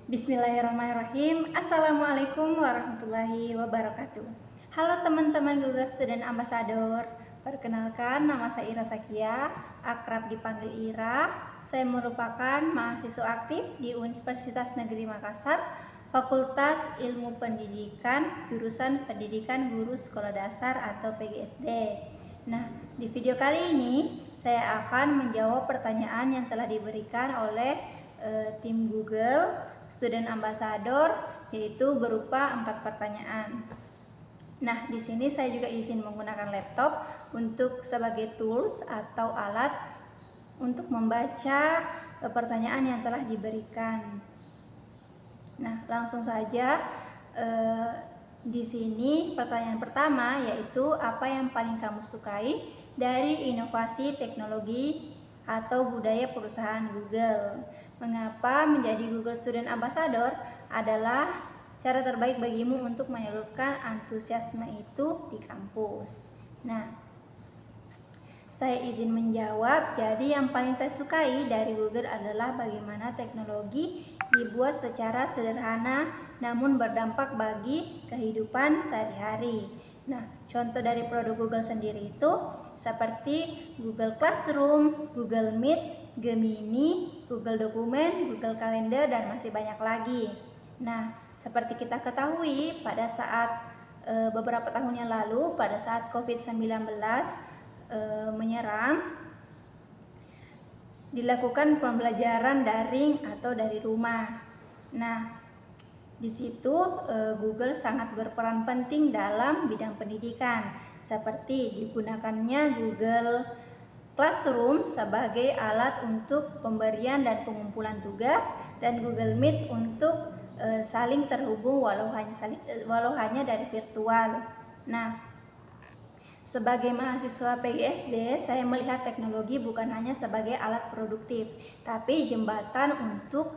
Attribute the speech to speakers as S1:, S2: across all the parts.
S1: Bismillahirrahmanirrahim. Assalamualaikum warahmatullahi wabarakatuh. Halo teman-teman Google Student Ambassador. Perkenalkan, nama saya Ira Sakia, akrab dipanggil Ira. Saya merupakan mahasiswa aktif di Universitas Negeri Makassar, Fakultas Ilmu Pendidikan, jurusan Pendidikan Guru Sekolah Dasar atau PGSD. Nah, di video kali ini saya akan menjawab pertanyaan yang telah diberikan oleh tim Google Student Ambassador, yaitu berupa 4 pertanyaan. Nah, di sini saya juga izin menggunakan laptop untuk sebagai tools atau alat untuk membaca pertanyaan yang telah diberikan. Nah, langsung saja di sini pertanyaan pertama, yaitu apa yang paling kamu sukai dari inovasi teknologi atau budaya perusahaan Google? Mengapa menjadi Google Student Ambassador adalah cara terbaik bagimu untuk menyalurkan antusiasme itu di kampus? Nah, saya izin menjawab. Jadi yang paling saya sukai dari Google adalah bagaimana teknologi dibuat secara sederhana namun berdampak bagi kehidupan sehari-hari. Nah, contoh dari produk Google sendiri itu seperti Google Classroom, Google Meet, Gemini, Google Dokumen, Google Calendar, dan masih banyak lagi. Nah, seperti kita ketahui pada saat beberapa tahun yang lalu, pada saat COVID-19 menyerang, dilakukan pembelajaran daring atau dari rumah. Nah, di situ Google sangat berperan penting dalam bidang pendidikan, seperti digunakannya Google Classroom sebagai alat untuk pemberian dan pengumpulan tugas, dan Google Meet untuk saling terhubung walau hanya dari virtual. Nah, sebagai mahasiswa PGSD, saya melihat teknologi bukan hanya sebagai alat produktif, tapi jembatan untuk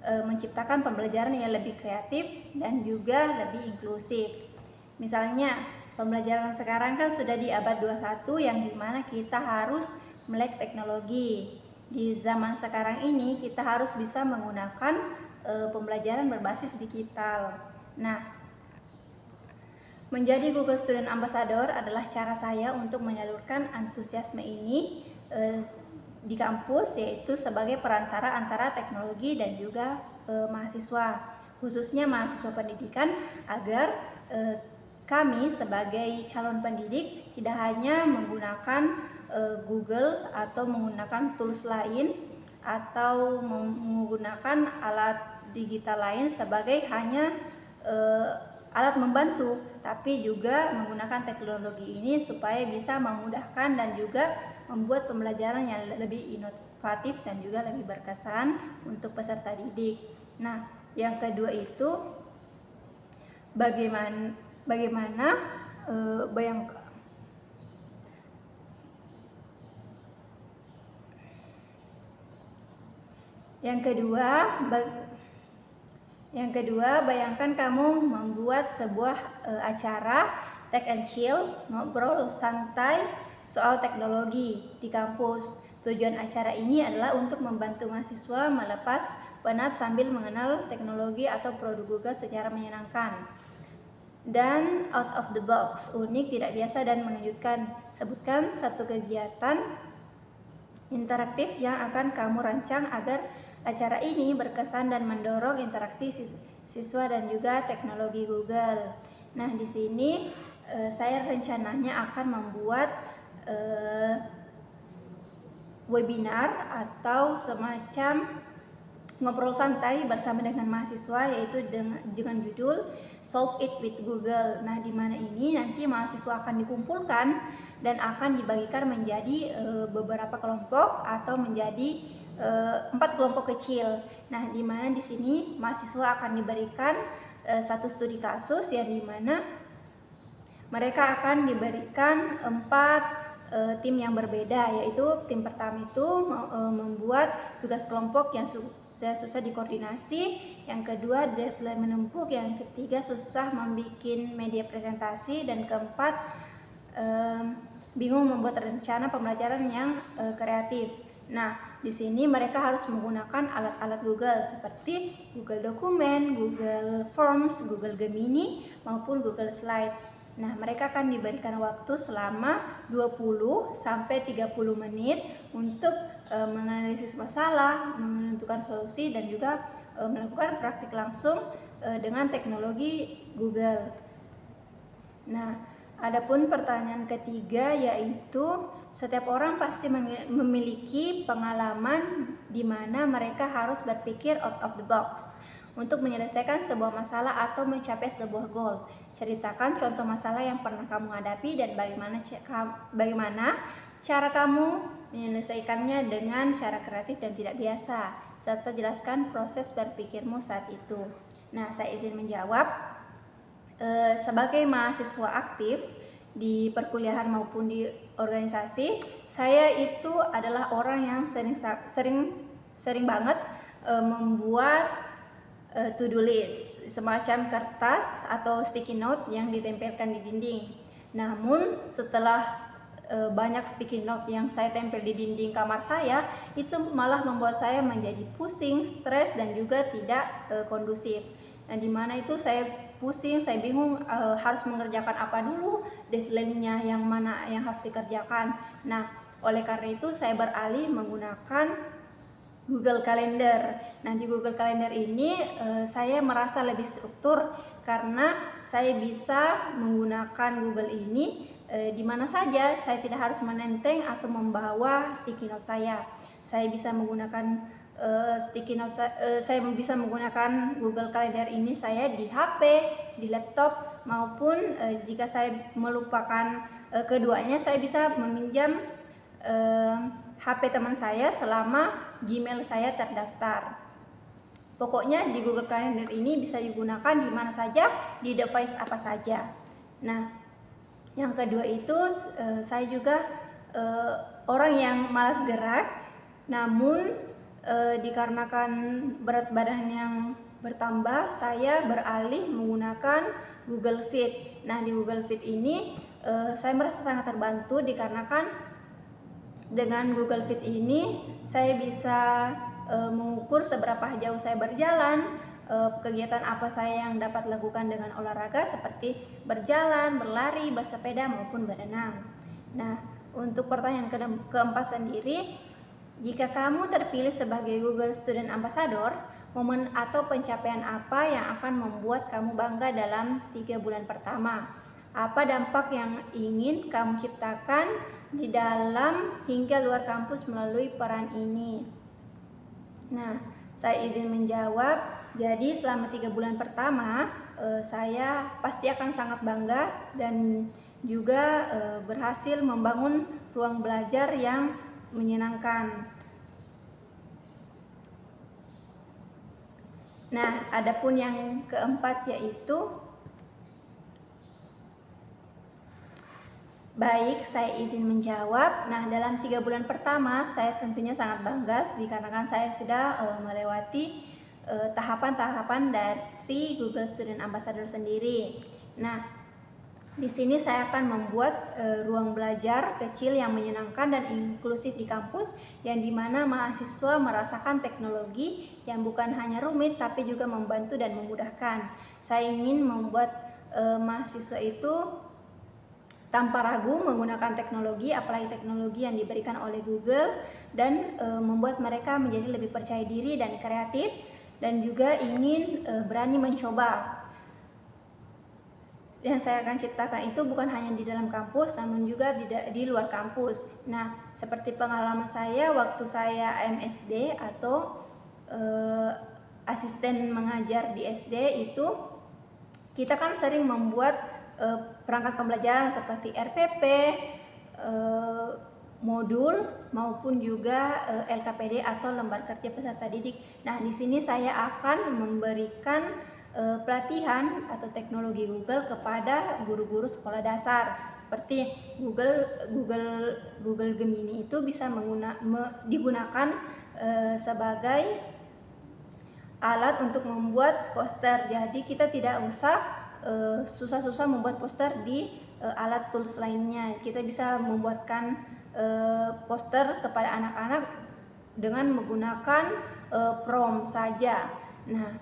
S1: menciptakan pembelajaran yang lebih kreatif dan juga lebih inklusif. Misalnya, pembelajaran sekarang kan sudah di abad 21 yang dimana kita harus melek teknologi. Di zaman sekarang ini kita harus bisa menggunakan pembelajaran berbasis digital. Nah, menjadi Google Student Ambassador adalah cara saya untuk menyalurkan antusiasme ini di kampus, yaitu sebagai perantara antara teknologi dan juga mahasiswa, khususnya mahasiswa pendidikan, agar kami sebagai calon pendidik tidak hanya menggunakan Google atau menggunakan tools lain atau menggunakan alat digital lain sebagai hanya alat membantu, tapi juga menggunakan teknologi ini supaya bisa memudahkan dan juga membuat pembelajaran yang lebih inovatif dan juga lebih berkesan untuk peserta didik. Nah, yang kedua itu bagaimana Yang kedua, bayangkan kamu membuat sebuah acara Tech and Chill, ngobrol santai soal teknologi di kampus. Tujuan acara ini adalah untuk membantu mahasiswa melepas penat sambil mengenal teknologi atau produk Google secara menyenangkan dan out of the box, unik, tidak biasa, dan mengejutkan. Sebutkan satu kegiatan interaktif yang akan kamu rancang agar acara ini berkesan dan mendorong interaksi siswa dan juga teknologi Google. Nah, di sini saya rencananya akan membuat webinar atau semacam ngobrol santai bersama dengan mahasiswa, yaitu dengan judul Solve It with Google. Nah, di mana ini nanti mahasiswa akan dikumpulkan dan akan dibagikan menjadi beberapa kelompok atau menjadi 4 kelompok kecil. Nah, di mana di sini mahasiswa akan diberikan satu studi kasus yang dimana mereka akan diberikan 4 tim yang berbeda, yaitu tim pertama itu membuat tugas kelompok yang susah dikoordinasi, yang kedua deadline menumpuk, yang ketiga susah membuat media presentasi, dan keempat bingung membuat rencana pembelajaran yang kreatif. Nah, di sini mereka harus menggunakan alat-alat Google seperti Google Dokumen, Google Forms, Google Gemini, maupun Google Slide. Nah, mereka akan diberikan waktu selama 20 sampai 30 menit untuk menganalisis masalah, menentukan solusi, dan juga melakukan praktik langsung dengan teknologi Google. Nah, adapun pertanyaan ketiga yaitu setiap orang pasti memiliki pengalaman di mana mereka harus berpikir out of the box untuk menyelesaikan sebuah masalah atau mencapai sebuah goal. Ceritakan contoh masalah yang pernah kamu hadapi dan bagaimana cara kamu menyelesaikannya dengan cara kreatif dan tidak biasa, serta jelaskan proses berpikirmu saat itu. Nah, saya izin menjawab. Sebagai mahasiswa aktif di perkuliahan maupun di organisasi, saya itu adalah orang yang sering banget membuat to-do list, semacam kertas atau sticky note yang ditempelkan di dinding. Namun setelah banyak sticky note yang saya tempel di dinding kamar saya, itu malah membuat saya menjadi pusing, stres, dan juga tidak kondusif. Nah, dimana itu saya pusing, saya bingung harus mengerjakan apa dulu, deadline-nya yang mana yang harus dikerjakan. Nah, oleh karena itu saya beralih menggunakan Google Calendar. Nah, di Google Calendar ini saya merasa lebih struktur karena saya bisa menggunakan Google ini di mana saja. Saya tidak harus menenteng atau membawa sticky note saya. Saya bisa menggunakan sticky note, saya bisa menggunakan Google Calendar ini saya di HP, di laptop, maupun jika saya melupakan keduanya, saya bisa meminjam HP teman saya selama Gmail saya terdaftar. Pokoknya di Google Calendar ini bisa digunakan di mana saja, di device apa saja. Nah, yang kedua itu saya juga orang yang malas gerak, namun dikarenakan berat badan yang bertambah, saya beralih menggunakan Google Fit. Nah, di Google Fit ini saya merasa sangat terbantu dikarenakan dengan Google Fit ini saya bisa mengukur seberapa jauh saya berjalan, kegiatan apa saya yang dapat lakukan dengan olahraga seperti berjalan, berlari, bersepeda, maupun berenang. Nah, untuk pertanyaan keempat sendiri, jika kamu terpilih sebagai Google Student Ambassador, momen atau pencapaian apa yang akan membuat kamu bangga dalam 3 bulan pertama? Apa dampak yang ingin kamu ciptakan di dalam hingga luar kampus melalui peran ini? Nah, saya izin menjawab. Jadi selama 3 bulan pertama, saya pasti akan sangat bangga dan juga berhasil membangun ruang belajar yang menyenangkan. Nah, adapun yang keempat yaitu baik, saya izin menjawab. Nah, dalam 3 bulan pertama saya tentunya sangat bangga dikarenakan saya sudah melewati tahapan-tahapan dari Google Student Ambassador sendiri. Nah, di sini saya akan membuat ruang belajar kecil yang menyenangkan dan inklusif di kampus, yang dimana mahasiswa merasakan teknologi yang bukan hanya rumit tapi juga membantu dan memudahkan. Saya ingin membuat mahasiswa itu tanpa ragu menggunakan teknologi, apalagi teknologi yang diberikan oleh Google, dan membuat mereka menjadi lebih percaya diri dan kreatif, dan juga ingin berani mencoba. Yang saya akan ciptakan itu bukan hanya di dalam kampus, namun juga di luar kampus. Nah, seperti pengalaman saya waktu saya MSD atau asisten mengajar di SD itu, kita kan sering membuat perangkat pembelajaran seperti RPP, modul, maupun juga LKPD atau lembar kerja peserta didik. Nah, di sini saya akan memberikan pelatihan atau teknologi Google kepada guru-guru sekolah dasar, seperti Google Gemini itu bisa digunakan sebagai alat untuk membuat poster. Jadi kita tidak usah susah-susah membuat poster di alat tools lainnya. Kita bisa membuatkan poster kepada anak-anak dengan menggunakan prompt saja. Nah,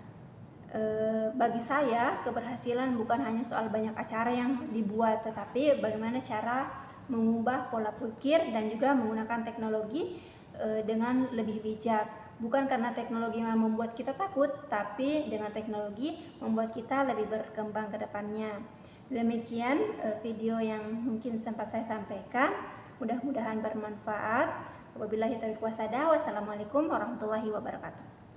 S1: bagi saya keberhasilan bukan hanya soal banyak acara yang dibuat, tetapi bagaimana cara mengubah pola pikir dan juga menggunakan teknologi dengan lebih bijak. Bukan karena teknologi yang membuat kita takut, tapi dengan teknologi membuat kita lebih berkembang ke depannya. Demikian video yang mungkin sempat saya sampaikan. Mudah-mudahan bermanfaat. Wabillahi taufiq wassalamualaikum warahmatullahi wabarakatuh.